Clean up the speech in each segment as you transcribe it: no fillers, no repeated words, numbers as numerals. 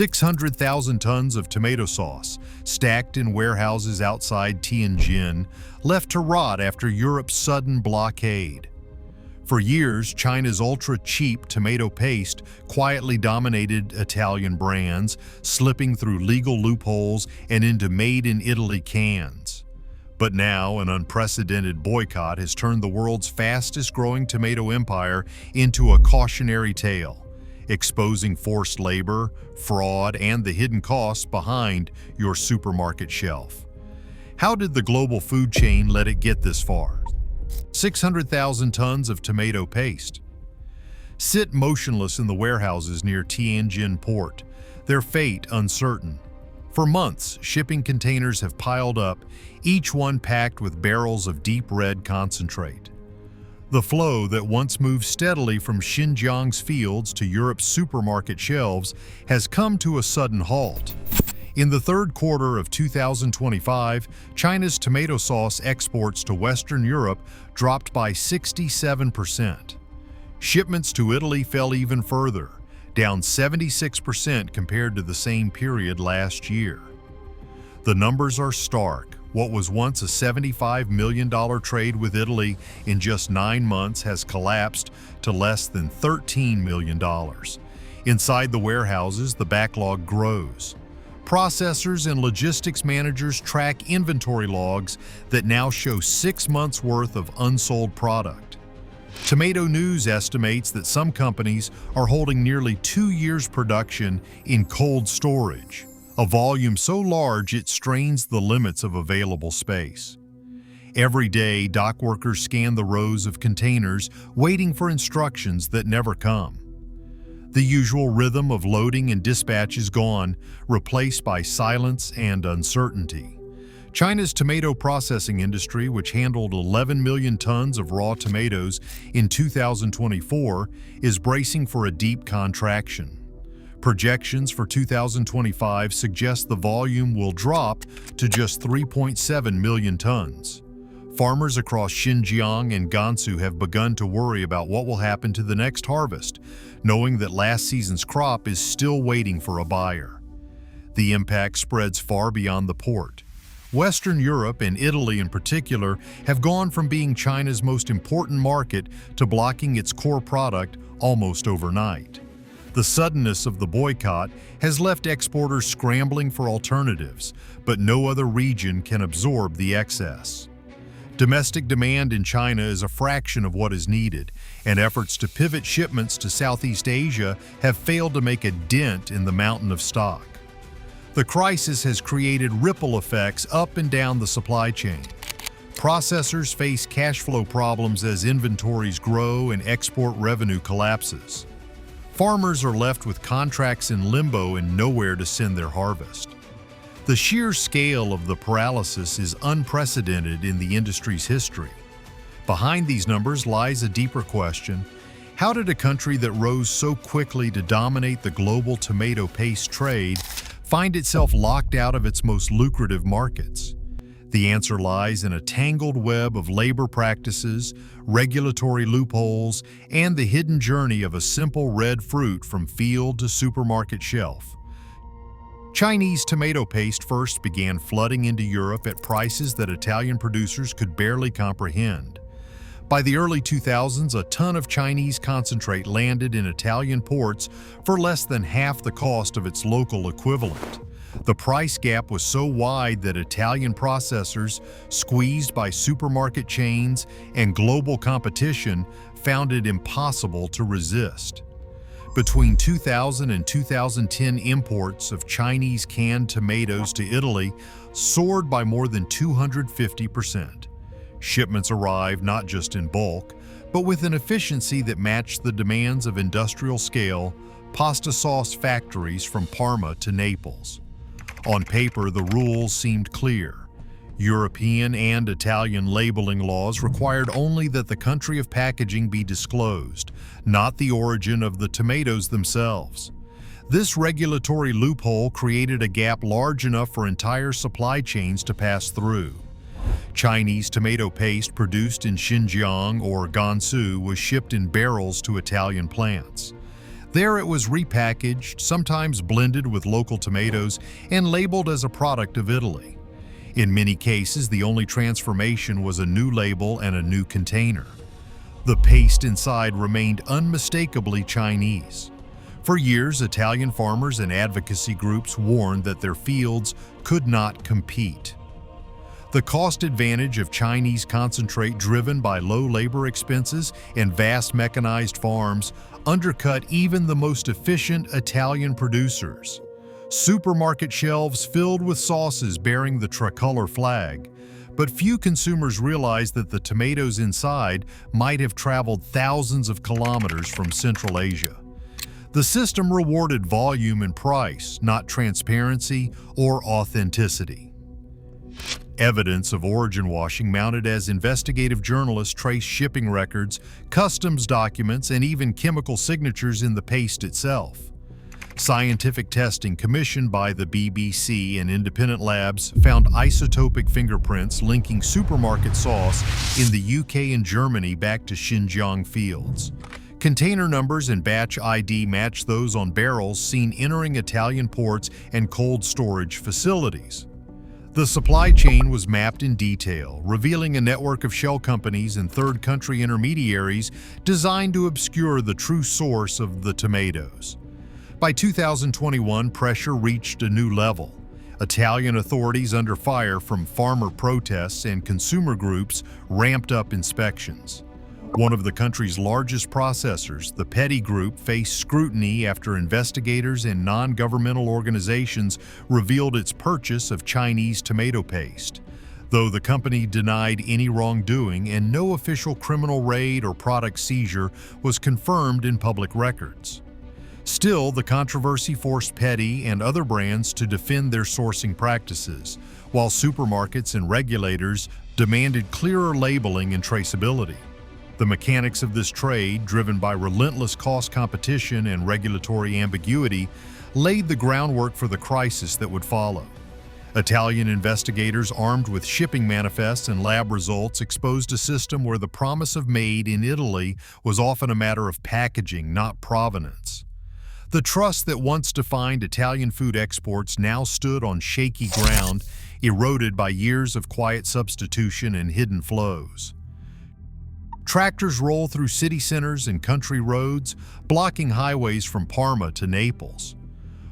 600,000 tons of tomato sauce, stacked in warehouses outside Tianjin, left to rot after Europe's sudden blockade. For years, China's ultra-cheap tomato paste quietly dominated Italian brands, slipping through legal loopholes and into made-in-Italy cans. But now, an unprecedented boycott has turned the world's fastest-growing tomato empire into a cautionary tale, exposing forced labor, fraud, and the hidden costs behind your supermarket shelf. How did the global food chain let it get this far? 600,000 tons of tomato paste sit motionless in the warehouses near Tianjin port, their fate uncertain. For months, shipping containers have piled up, each one packed with barrels of deep red concentrate. The flow that once moved steadily from Xinjiang's fields to Europe's supermarket shelves has come to a sudden halt. In the third quarter of 2025, China's tomato sauce exports to Western Europe dropped by 67%. Shipments to Italy fell even further, down 76% compared to the same period last year. The numbers are stark. What was once a $75 million trade with Italy in just 9 months has collapsed to less than $13 million. Inside the warehouses, the backlog grows. Processors and logistics managers track inventory logs that now show 6 months' worth of unsold product. Tomato News estimates that some companies are holding nearly 2 years' production in cold storage, a volume so large it strains the limits of available space. Every day, dock workers scan the rows of containers, waiting for instructions that never come. The usual rhythm of loading and dispatch is gone, replaced by silence and uncertainty. China's tomato processing industry, which handled 11 million tons of raw tomatoes in 2024, is bracing for a deep contraction. Projections for 2025 suggest the volume will drop to just 3.7 million tons. Farmers across Xinjiang and Gansu have begun to worry about what will happen to the next harvest, knowing that last season's crop is still waiting for a buyer. The impact spreads far beyond the port. Western Europe, and Italy in particular, have gone from being China's most important market to blocking its core product almost overnight. The suddenness of the boycott has left exporters scrambling for alternatives, but no other region can absorb the excess. Domestic demand in China is a fraction of what is needed, and efforts to pivot shipments to Southeast Asia have failed to make a dent in the mountain of stock. The crisis has created ripple effects up and down the supply chain. Processors face cash flow problems as inventories grow and export revenue collapses. Farmers are left with contracts in limbo and nowhere to send their harvest. The sheer scale of the paralysis is unprecedented in the industry's history. Behind these numbers lies a deeper question: how did a country that rose so quickly to dominate the global tomato paste trade find itself locked out of its most lucrative markets? The answer lies in a tangled web of labor practices, regulatory loopholes, and the hidden journey of a simple red fruit from field to supermarket shelf. Chinese tomato paste first began flooding into Europe at prices that Italian producers could barely comprehend. By the early 2000s, a ton of Chinese concentrate landed in Italian ports for less than half the cost of its local equivalent. The price gap was so wide that Italian processors, squeezed by supermarket chains and global competition, found it impossible to resist. Between 2000 and 2010, imports of Chinese canned tomatoes to Italy soared by more than 250%. Shipments arrived not just in bulk, but with an efficiency that matched the demands of industrial-scale pasta sauce factories from Parma to Naples. On paper, the rules seemed clear. European and Italian labeling laws required only that the country of packaging be disclosed, not the origin of the tomatoes themselves. This regulatory loophole created a gap large enough for entire supply chains to pass through. Chinese tomato paste produced in Xinjiang or Gansu was shipped in barrels to Italian plants. There it was repackaged, sometimes blended with local tomatoes, and labeled as a product of Italy. In many cases, the only transformation was a new label and a new container. The paste inside remained unmistakably Chinese. For years, Italian farmers and advocacy groups warned that their fields could not compete. The cost advantage of Chinese concentrate driven by low labor expenses and vast mechanized farms undercut even the most efficient Italian producers. Supermarket shelves filled with sauces bearing the tricolor flag, but few consumers realized that the tomatoes inside might have traveled thousands of kilometers from Central Asia. The system rewarded volume and price, not transparency or authenticity. Evidence of origin washing mounted as investigative journalists traced shipping records, customs documents, and even chemical signatures in the paste itself. Scientific testing commissioned by the BBC and independent labs found isotopic fingerprints linking supermarket sauce in the UK and Germany back to Xinjiang fields. Container numbers and batch ID matched those on barrels seen entering Italian ports and cold storage facilities. The supply chain was mapped in detail, revealing a network of shell companies and third-country intermediaries designed to obscure the true source of the tomatoes. By 2021, pressure reached a new level. Italian authorities, under fire from farmer protests and consumer groups, ramped up inspections. One of the country's largest processors, the Petty Group, faced scrutiny after investigators and non-governmental organizations revealed its purchase of Chinese tomato paste. Though the company denied any wrongdoing and no official criminal raid or product seizure was confirmed in public records. Still, the controversy forced Petty and other brands to defend their sourcing practices, while supermarkets and regulators demanded clearer labeling and traceability. The mechanics of this trade, driven by relentless cost competition and regulatory ambiguity, laid the groundwork for the crisis that would follow. Italian investigators armed with shipping manifests and lab results exposed a system where the promise of made in Italy was often a matter of packaging, not provenance. The trust that once defined Italian food exports now stood on shaky ground, eroded by years of quiet substitution and hidden flows. Tractors roll through city centers and country roads, blocking highways from Parma to Naples.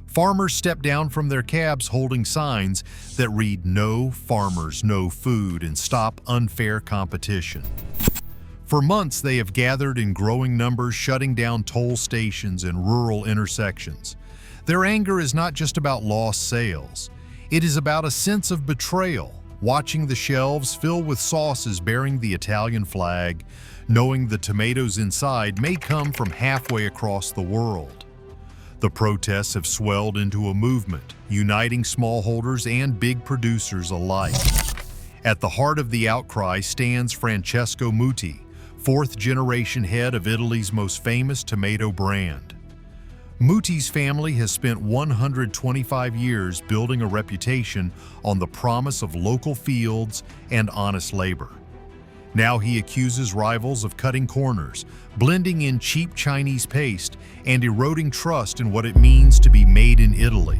Farmers step down from their cabs holding signs that read "No farmers, no food" and "Stop unfair competition." For months, they have gathered in growing numbers, shutting down toll stations and rural intersections. Their anger is not just about lost sales. It is about a sense of betrayal, watching the shelves fill with sauces bearing the Italian flag, knowing the tomatoes inside may come from halfway across the world. The protests have swelled into a movement, uniting smallholders and big producers alike. At the heart of the outcry stands Francesco Muti, fourth-generation head of Italy's most famous tomato brand. Muti's family has spent 125 years building a reputation on the promise of local fields and honest labor. Now he accuses rivals of cutting corners, blending in cheap Chinese paste, and eroding trust in what it means to be made in Italy.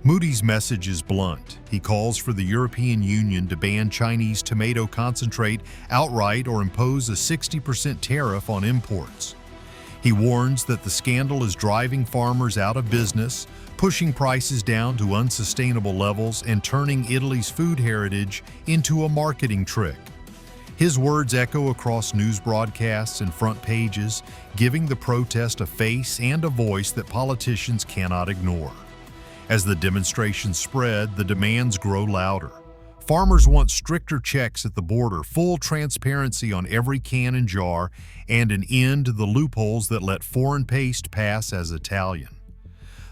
Muti's message is blunt. He calls for the European Union to ban Chinese tomato concentrate outright or impose a 60% tariff on imports. He warns that the scandal is driving farmers out of business, pushing prices down to unsustainable levels, and turning Italy's food heritage into a marketing trick. His words echo across news broadcasts and front pages, giving the protest a face and a voice that politicians cannot ignore. As the demonstrations spread, the demands grow louder. Farmers want stricter checks at the border, full transparency on every can and jar, and an end to the loopholes that let foreign paste pass as Italian.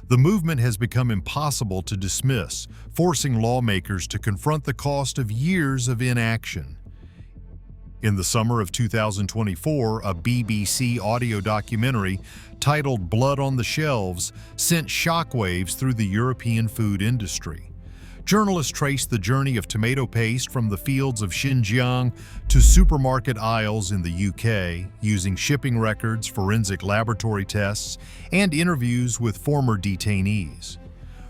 The movement has become impossible to dismiss, forcing lawmakers to confront the cost of years of inaction. In the summer of 2024, a BBC audio documentary titled "Blood on the Shelves" sent shockwaves through the European food industry. Journalists traced the journey of tomato paste from the fields of Xinjiang to supermarket aisles in the UK, using shipping records, forensic laboratory tests, and interviews with former detainees.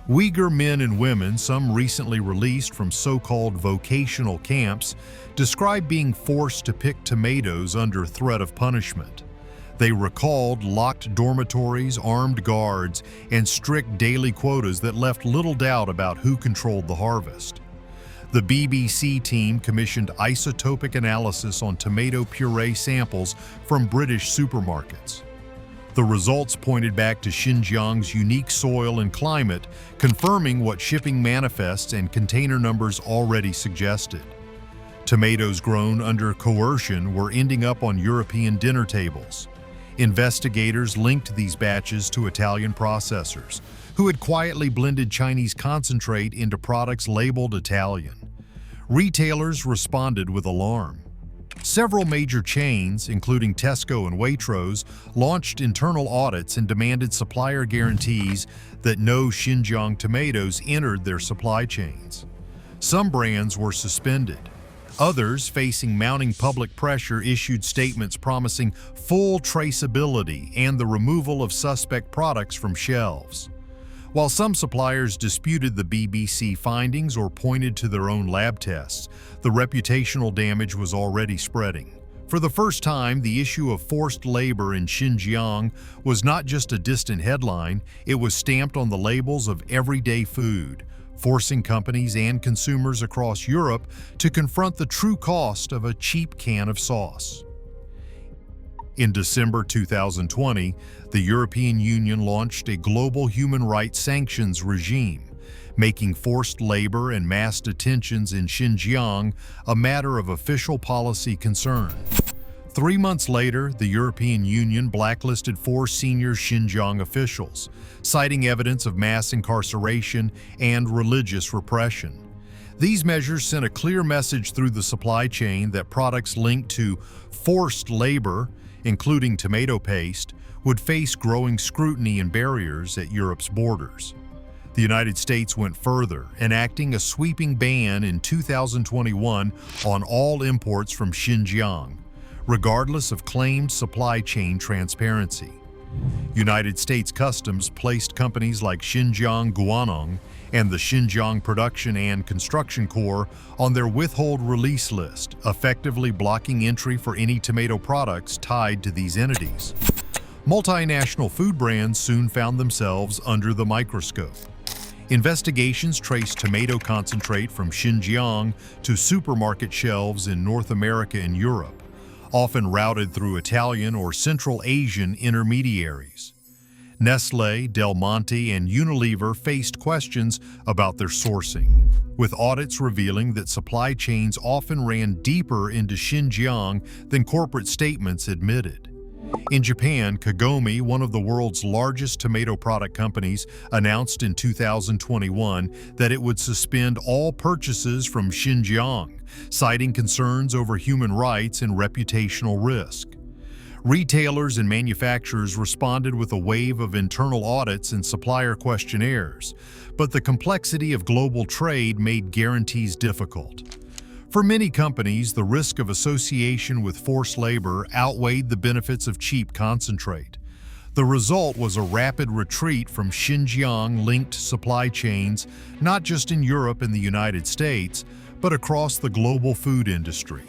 Uyghur men and women, some recently released from so-called vocational camps, described being forced to pick tomatoes under threat of punishment. They recalled locked dormitories, armed guards, and strict daily quotas that left little doubt about who controlled the harvest. The BBC team commissioned isotopic analysis on tomato puree samples from British supermarkets. The results pointed back to Xinjiang's unique soil and climate, confirming what shipping manifests and container numbers already suggested. Tomatoes grown under coercion were ending up on European dinner tables. Investigators linked these batches to Italian processors, who had quietly blended Chinese concentrate into products labeled Italian. Retailers responded with alarm. Several major chains, including Tesco and Waitrose, launched internal audits and demanded supplier guarantees that no Xinjiang tomatoes entered their supply chains. Some brands were suspended. Others, facing mounting public pressure, issued statements promising full traceability and the removal of suspect products from shelves. While some suppliers disputed the BBC findings or pointed to their own lab tests, the reputational damage was already spreading. For the first time, the issue of forced labor in Xinjiang was not just a distant headline, it was stamped on the labels of everyday food, forcing companies and consumers across Europe to confront the true cost of a cheap can of sauce. In December 2020, the European Union launched a global human rights sanctions regime, making forced labor and mass detentions in Xinjiang a matter of official policy concern. 3 months later, the European Union blacklisted 4 senior Xinjiang officials, citing evidence of mass incarceration and religious repression. These measures sent a clear message through the supply chain that products linked to forced labor, including tomato paste, would face growing scrutiny and barriers at Europe's borders. The United States went further, enacting a sweeping ban in 2021 on all imports from Xinjiang, regardless of claimed supply chain transparency. United States Customs placed companies like Xinjiang Guanong and the Xinjiang Production and Construction Corps on their withhold release list, effectively blocking entry for any tomato products tied to these entities. Multinational food brands soon found themselves under the microscope. Investigations traced tomato concentrate from Xinjiang to supermarket shelves in North America and Europe, often routed through Italian or Central Asian intermediaries. Nestlé, Del Monte, and Unilever faced questions about their sourcing, with audits revealing that supply chains often ran deeper into Xinjiang than corporate statements admitted. In Japan, Kagome, one of the world's largest tomato product companies, announced in 2021 that it would suspend all purchases from Xinjiang, citing concerns over human rights and reputational risk. Retailers and manufacturers responded with a wave of internal audits and supplier questionnaires, but the complexity of global trade made guarantees difficult. For many companies, the risk of association with forced labor outweighed the benefits of cheap concentrate. The result was a rapid retreat from Xinjiang-linked supply chains, not just in Europe and the United States, but across the global food industry.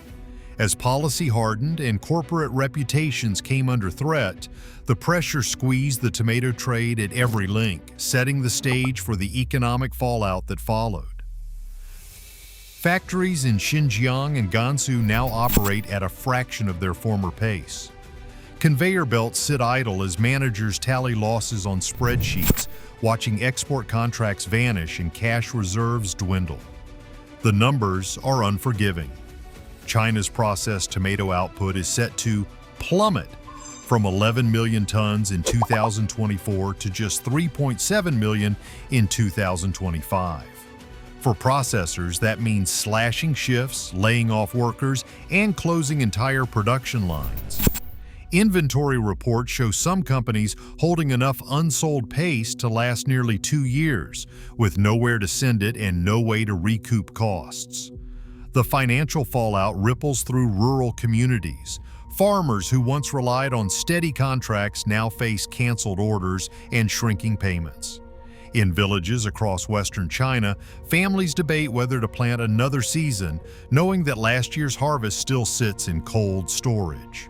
As policy hardened and corporate reputations came under threat, the pressure squeezed the tomato trade at every link, setting the stage for the economic fallout that followed. Factories in Xinjiang and Gansu now operate at a fraction of their former pace. Conveyor belts sit idle as managers tally losses on spreadsheets, watching export contracts vanish and cash reserves dwindle. The numbers are unforgiving. China's processed tomato output is set to plummet from 11 million tons in 2024 to just 3.7 million in 2025. For processors, that means slashing shifts, laying off workers, and closing entire production lines. Inventory reports show some companies holding enough unsold paste to last nearly 2 years, with nowhere to send it and no way to recoup costs. The financial fallout ripples through rural communities. Farmers who once relied on steady contracts now face canceled orders and shrinking payments. In villages across western China, families debate whether to plant another season, knowing that last year's harvest still sits in cold storage.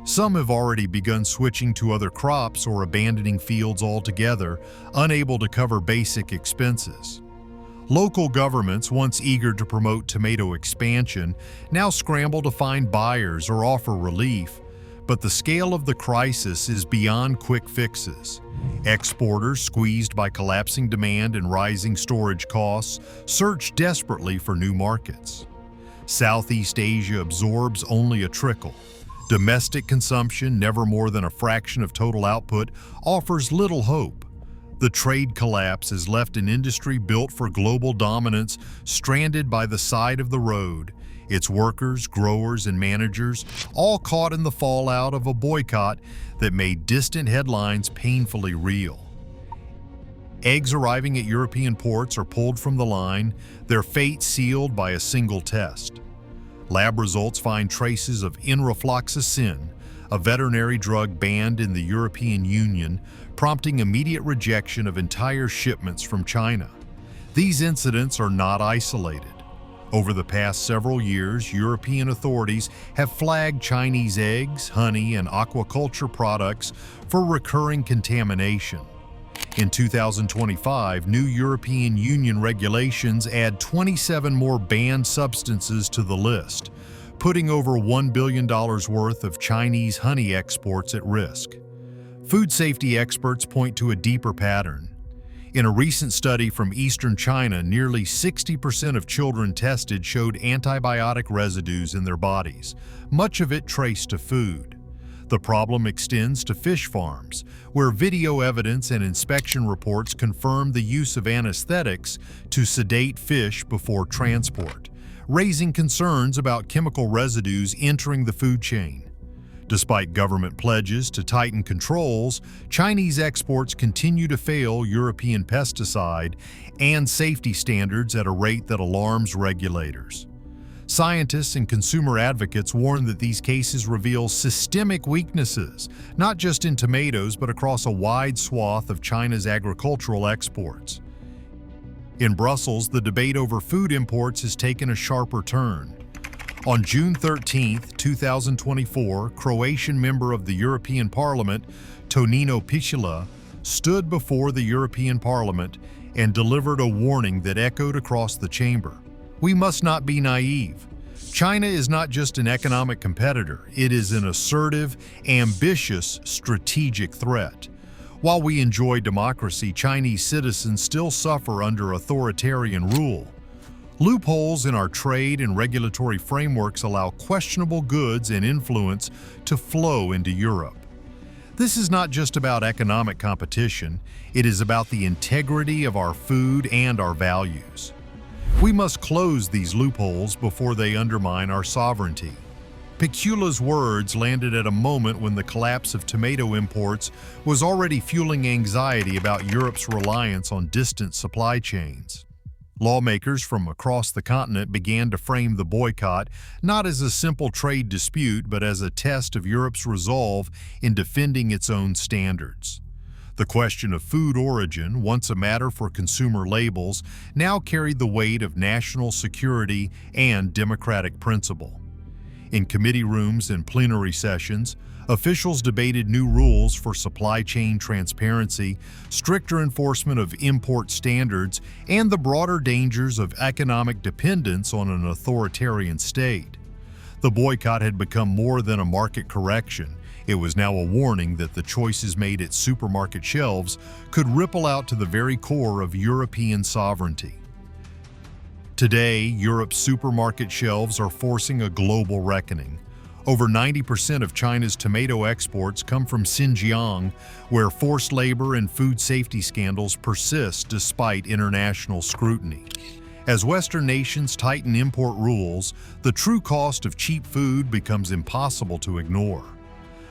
Some have already begun switching to other crops or abandoning fields altogether, unable to cover basic expenses. Local governments, once eager to promote tomato expansion, now scramble to find buyers or offer relief, but the scale of the crisis is beyond quick fixes. Exporters, squeezed by collapsing demand and rising storage costs, search desperately for new markets. Southeast Asia absorbs only a trickle. Domestic consumption, never more than a fraction of total output, offers little hope. The trade collapse has left an industry built for global dominance stranded by the side of the road, its workers, growers, and managers all caught in the fallout of a boycott that made distant headlines painfully real. Eggs arriving at European ports are pulled from the line, their fate sealed by a single test. Lab results find traces of enrofloxacin, a veterinary drug banned in the European Union, prompting immediate rejection of entire shipments from China. These incidents are not isolated. Over the past several years, European authorities have flagged Chinese eggs, honey, and aquaculture products for recurring contamination. In 2025, new European Union regulations add 27 more banned substances to the list, putting over $1 billion worth of Chinese honey exports at risk. Food safety experts point to a deeper pattern. In a recent study from eastern China, nearly 60% of children tested showed antibiotic residues in their bodies, much of it traced to food. The problem extends to fish farms, where video evidence and inspection reports confirm the use of anesthetics to sedate fish before transport, raising concerns about chemical residues entering the food chain. Despite government pledges to tighten controls, Chinese exports continue to fail European pesticide and safety standards at a rate that alarms regulators. Scientists and consumer advocates warn that these cases reveal systemic weaknesses, not just in tomatoes but across a wide swath of China's agricultural exports. In Brussels, the debate over food imports has taken a sharper turn. On June 13, 2024, Croatian member of the European Parliament, Tonino Picula, stood before the European Parliament and delivered a warning that echoed across the chamber. We must not be naive. China is not just an economic competitor, it is an assertive, ambitious, strategic threat. While we enjoy democracy, Chinese citizens still suffer under authoritarian rule. Loopholes in our trade and regulatory frameworks allow questionable goods and influence to flow into Europe. This is not just about economic competition, it is about the integrity of our food and our values. We must close these loopholes before they undermine our sovereignty. Picula's words landed at a moment when the collapse of tomato imports was already fueling anxiety about Europe's reliance on distant supply chains. Lawmakers from across the continent began to frame the boycott not as a simple trade dispute but as a test of Europe's resolve in defending its own standards. The question of food origin, once a matter for consumer labels, now carried the weight of national security and democratic principle. In committee rooms and plenary sessions, officials debated new rules for supply chain transparency, stricter enforcement of import standards, and the broader dangers of economic dependence on an authoritarian state. The boycott had become more than a market correction. It was now a warning that the choices made at supermarket shelves could ripple out to the very core of European sovereignty. Today, Europe's supermarket shelves are forcing a global reckoning. Over 90% of China's tomato exports come from Xinjiang, where forced labor and food safety scandals persist despite international scrutiny. As Western nations tighten import rules, the true cost of cheap food becomes impossible to ignore.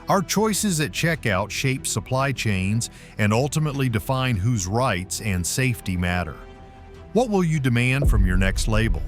Our choices at checkout shape supply chains and ultimately define whose rights and safety matter. What will you demand from your next label?